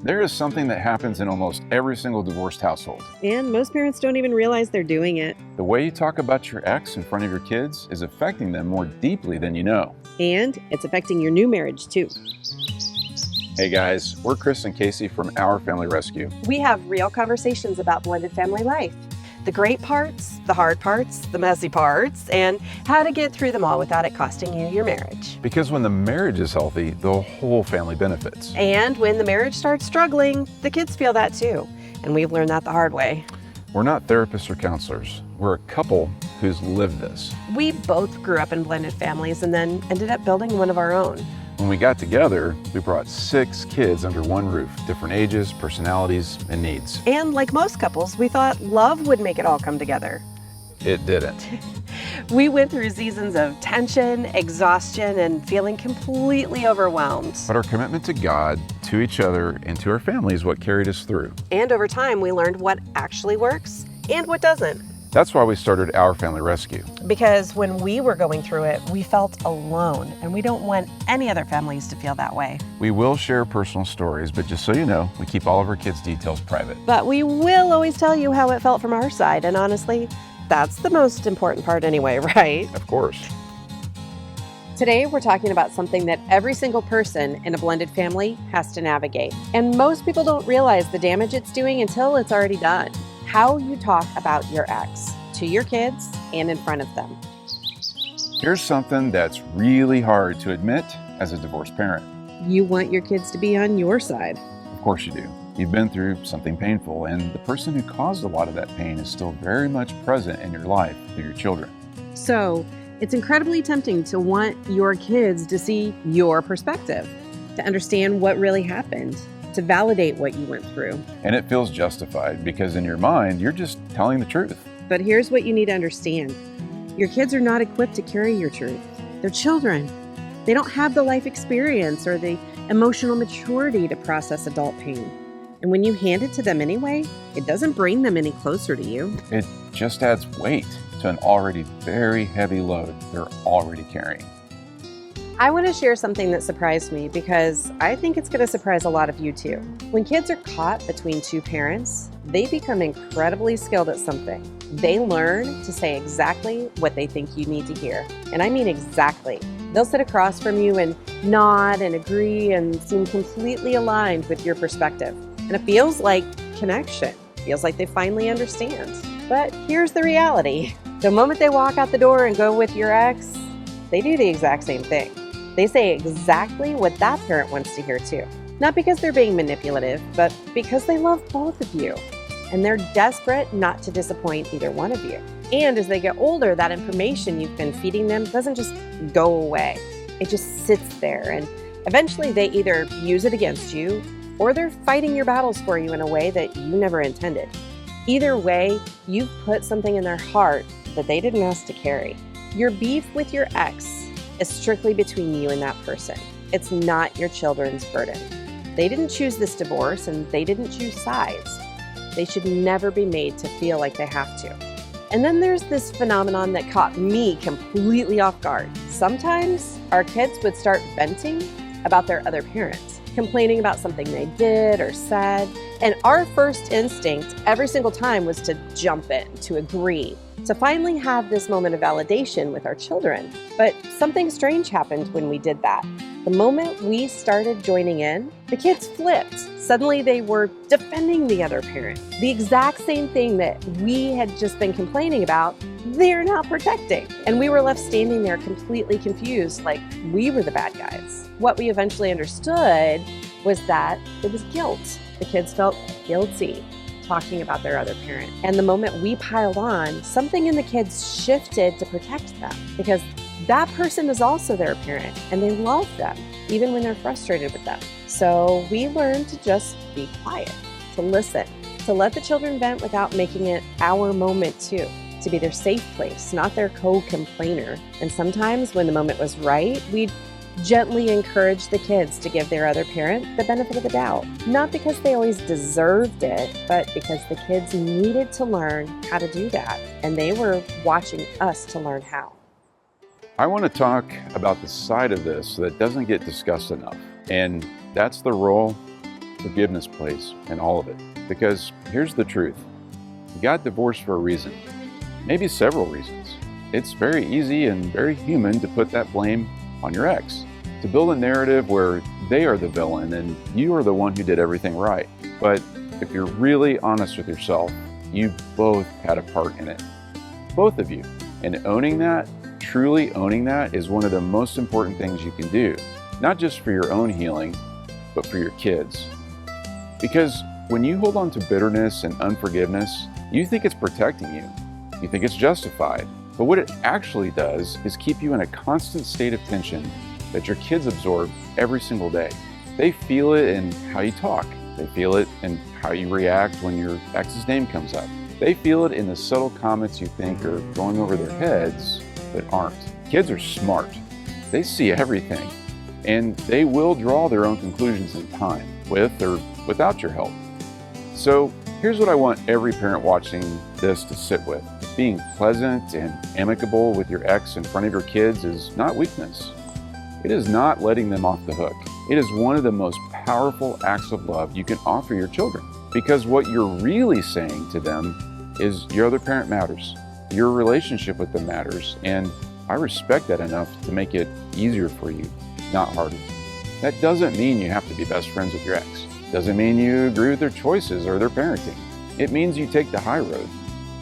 There is something that happens in almost every single divorced household. And most parents don't even realize they're doing it. The way you talk about your ex in front of your kids is affecting them more deeply than you know. And it's affecting your new marriage too. Hey guys, we're Chris and Casey from Our Family Rescue. We have real conversations about blended family life. The great parts, the hard parts, the messy parts, and how to get through them all without it costing you your marriage. Because when the marriage is healthy, the whole family benefits. And when the marriage starts struggling, the kids feel that too. And we've learned that the hard way. We're not therapists or counselors. We're a couple who's lived this. We both grew up in blended families and then ended up building one of our own. When we got together, we brought 6 kids under one roof, different ages, personalities, and needs. And like most couples, we thought love would make it all come together. It didn't. We went through seasons of tension, exhaustion, and feeling completely overwhelmed. But our commitment to God, to each other, and to our family is what carried us through. And over time, we learned what actually works and what doesn't. That's why we started Our Family Rescue. Because when we were going through it, we felt alone, and we don't want any other families to feel that way. We will share personal stories, but just so you know, we keep all of our kids' details private. But we will always tell you how it felt from our side, and honestly, that's the most important part anyway, right? Of course. Today, we're talking about something that every single person in a blended family has to navigate. And most people don't realize the damage it's doing until it's already done. How you talk about your ex to your kids and in front of them. Here's something that's really hard to admit as a divorced parent. You want your kids to be on your side. Of course you do. You've been through something painful, and the person who caused a lot of that pain is still very much present in your life through your children. So it's incredibly tempting to want your kids to see your perspective, to understand what really happened, to validate what you went through. And it feels justified because in your mind, you're just telling the truth. But here's what you need to understand. Your kids are not equipped to carry your truth. They're children. They don't have the life experience or the emotional maturity to process adult pain. And when you hand it to them anyway, it doesn't bring them any closer to you. It just adds weight to an already very heavy load they're already carrying. I want to share something that surprised me because I think it's going to surprise a lot of you too. When kids are caught between two parents, they become incredibly skilled at something. They learn to say exactly what they think you need to hear. And I mean exactly. They'll sit across from you and nod and agree and seem completely aligned with your perspective. And it feels like connection. It feels like they finally understand. But here's the reality. The moment they walk out the door and go with your ex, they do the exact same thing. They say exactly what that parent wants to hear too. Not because they're being manipulative, but because they love both of you. And they're desperate not to disappoint either one of you. And as they get older, that information you've been feeding them doesn't just go away. It just sits there, and eventually they either use it against you or they're fighting your battles for you in a way that you never intended. Either way, you've put something in their heart that they didn't ask to carry. Your beef with your ex is strictly between you and that person. It's not your children's burden. They didn't choose this divorce and they didn't choose sides. They should never be made to feel like they have to. And then there's this phenomenon that caught me completely off guard. Sometimes our kids would start venting about their other parents, complaining about something they did or said. And our first instinct every single time was to jump in, to agree, to finally have this moment of validation with our children. But something strange happened when we did that. The moment we started joining in, the kids flipped. Suddenly they were defending the other parent. The exact same thing that we had just been complaining about, they're now protecting. And we were left standing there completely confused, like we were the bad guys. What we eventually understood was that it was guilt. The kids felt guilty talking about their other parent. And the moment we piled on, something in the kids shifted to protect them because that person is also their parent and they love them, even when they're frustrated with them. So we learned to just be quiet, to listen, to let the children vent without making it our moment too, to be their safe place, not their co-complainer. And sometimes when the moment was right, we'd gently encourage the kids to give their other parent the benefit of the doubt. Not because they always deserved it, but because the kids needed to learn how to do that. And they were watching us to learn how. I want to talk about the side of this that doesn't get discussed enough, and that's the role forgiveness place in all of it. Because here's the truth. You got divorced for a reason. Maybe several reasons. It's very easy and very human to put that blame on your ex, to build a narrative where they are the villain and you are the one who did everything right. But if you're really honest with yourself, you both had a part in it. Both of you. And owning that, truly owning that, is one of the most important things you can do. Not just for your own healing, but for your kids. Because when you hold on to bitterness and unforgiveness, you think it's protecting you. You think it's justified. But what it actually does is keep you in a constant state of tension that your kids absorb every single day. They feel it in how you talk. They feel it in how you react when your ex's name comes up. They feel it in the subtle comments you think are going over their heads, but aren't. Kids are smart. They see everything, and they will draw their own conclusions in time, with or without your help. So here's what I want every parent watching this to sit with. Being pleasant and amicable with your ex in front of your kids is not weakness. It is not letting them off the hook. It is one of the most powerful acts of love you can offer your children. Because what you're really saying to them is your other parent matters. Your relationship with them matters. And I respect that enough to make it easier for you, not harder. That doesn't mean you have to be best friends with your ex. Doesn't mean you agree with their choices or their parenting. It means you take the high road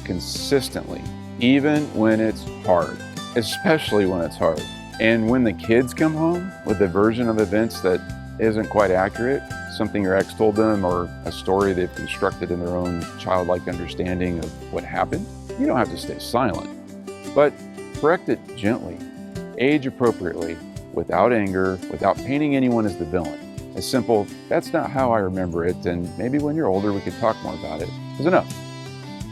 consistently, even when it's hard, especially when it's hard. And when the kids come home with a version of events that isn't quite accurate, something your ex told them or a story they've constructed in their own childlike understanding of what happened, you don't have to stay silent, but correct it gently, age appropriately, without anger, without painting anyone as the villain. A simple, "That's not how I remember it, and maybe when you're older we could talk more about it," is enough.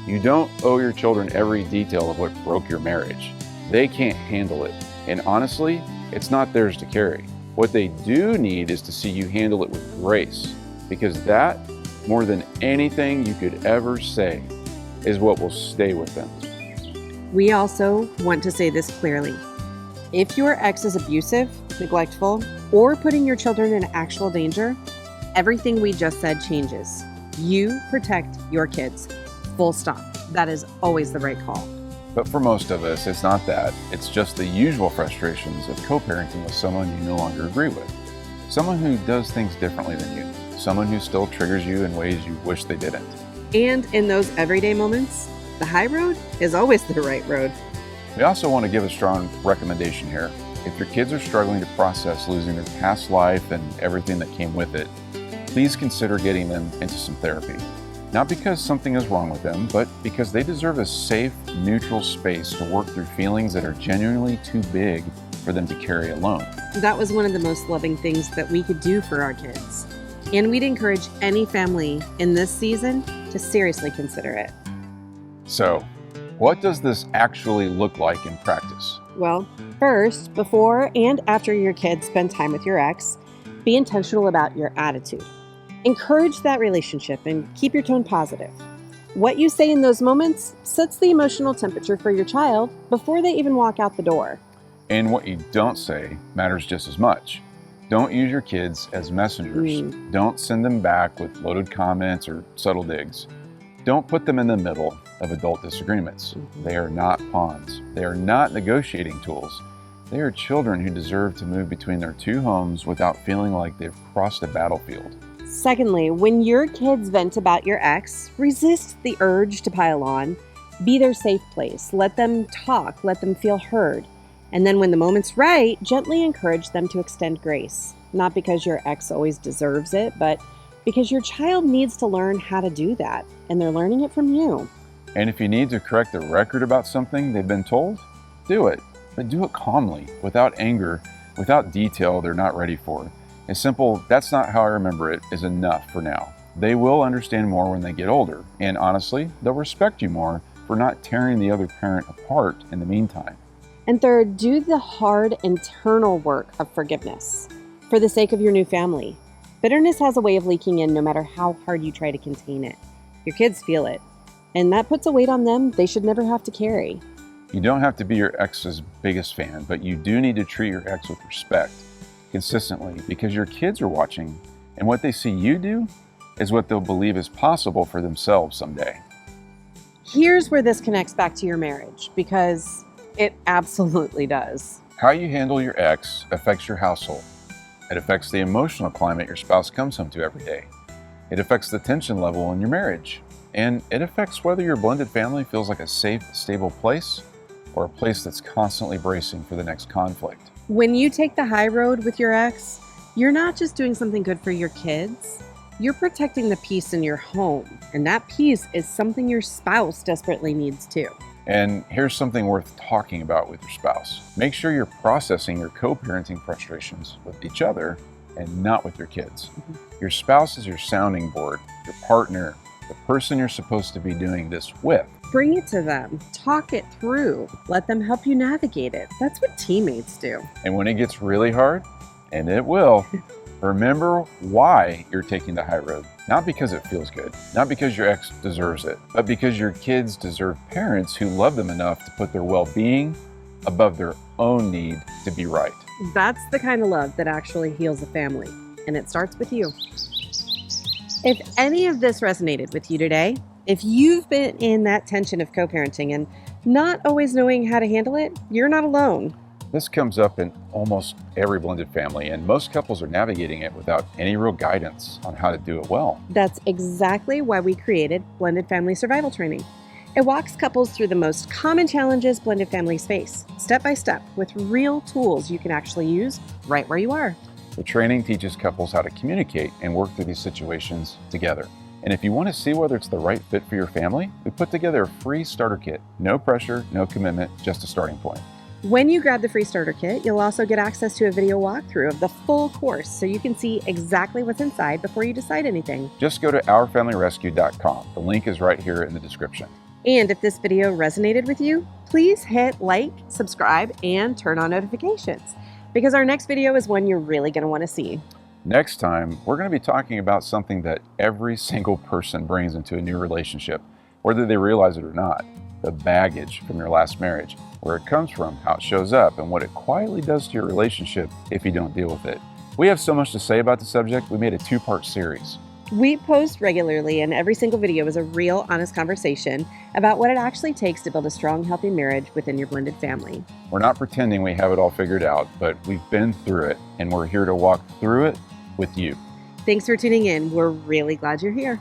You don't owe your children every detail of what broke your marriage. They can't handle it. And honestly, it's not theirs to carry. What they do need is to see you handle it with grace, because that, more than anything you could ever say, is what will stay with them. We also want to say this clearly. If your ex is abusive, neglectful, or putting your children in actual danger, everything we just said changes. You protect your kids. Full stop. That is always the right call. But for most of us, it's not that. It's just the usual frustrations of co-parenting with someone you no longer agree with. Someone who does things differently than you. Someone who still triggers you in ways you wish they didn't. And in those everyday moments, the high road is always the right road. We also want to give a strong recommendation here. If your kids are struggling to process losing their past life and everything that came with it, please consider getting them into some therapy. Not because something is wrong with them, but because they deserve a safe, neutral space to work through feelings that are genuinely too big for them to carry alone. That was one of the most loving things that we could do for our kids. And we'd encourage any family in this season to seriously consider it. So, what does this actually look like in practice? Well, first, before and after your kids spend time with your ex, be intentional about your attitude. Encourage that relationship and keep your tone positive. What you say in those moments sets the emotional temperature for your child before they even walk out the door. And what you don't say matters just as much. Don't use your kids as messengers. Don't send them back with loaded comments or subtle digs. Don't put them in the middle of adult disagreements. They are not pawns. They are not negotiating tools. They are children who deserve to move between their two homes without feeling like they've crossed a battlefield. Secondly, when your kids vent about your ex, resist the urge to pile on. Be their safe place. Let them talk. Let them feel heard. And then when the moment's right, gently encourage them to extend grace. Not because your ex always deserves it, but because your child needs to learn how to do that, and they're learning it from you. And if you need to correct the record about something they've been told, do it. But do it calmly, without anger, without detail they're not ready for. A simple, "That's not how I remember it," is enough for now. They will understand more when they get older, and honestly, they'll respect you more for not tearing the other parent apart in the meantime. And third, do the hard internal work of forgiveness for the sake of your new family. Bitterness has a way of leaking in no matter how hard you try to contain it. Your kids feel it, and that puts a weight on them they should never have to carry. You don't have to be your ex's biggest fan, but you do need to treat your ex with respect consistently, because your kids are watching And what they see you do is what they'll believe is possible for themselves someday. Here's where this connects back to your marriage, because it absolutely does. How you handle your ex affects your household. It affects the emotional climate your spouse comes home to every day. It affects the tension level in your marriage. And it affects whether your blended family feels like a safe, stable place or a place that's constantly bracing for the next conflict. When you take the high road with your ex, you're not just doing something good for your kids, you're protecting the peace in your home. And that peace is something your spouse desperately needs too. And here's something worth talking about with your spouse. Make sure you're processing your co-parenting frustrations with each other and not with your kids. Your spouse is your sounding board, your partner, the person you're supposed to be doing this with. Bring it to them, talk it through, let them help you navigate it. That's what teammates do. And when it gets really hard, and it will, remember why you're taking the high road. Not because it feels good, not because your ex deserves it, but because your kids deserve parents who love them enough to put their well-being above their own need to be right. That's the kind of love that actually heals a family, and it starts with you. If any of this resonated with you today, if you've been in that tension of co-parenting and not always knowing how to handle it, you're not alone. This comes up in almost every blended family, and most couples are navigating it without any real guidance on how to do it well. That's exactly why we created Blended Family Survival Training. It walks couples through the most common challenges blended families face, step by step, with real tools you can actually use right where you are. The training teaches couples how to communicate and work through these situations together. And if you want to see whether it's the right fit for your family, we put together a free starter kit. No pressure, no commitment, just a starting point. When you grab the free starter kit, you'll also get access to a video walkthrough of the full course so you can see exactly what's inside before you decide anything. Just go to OurFamilyRescue.com. The link is right here in the description. And if this video resonated with you, please hit like, subscribe, and turn on notifications, because our next video is one you're really going to want to see. Next time, we're going to be talking about something that every single person brings into a new relationship, whether they realize it or not: the baggage from your last marriage, where it comes from, how it shows up, and what it quietly does to your relationship if you don't deal with it. We have so much to say about the subject, we made a 2-part series. We post regularly, and every single video is a real, honest conversation about what it actually takes to build a strong, healthy marriage within your blended family. We're not pretending we have it all figured out, but we've been through it, and we're here to walk through it with you. Thanks for tuning in. We're really glad you're here.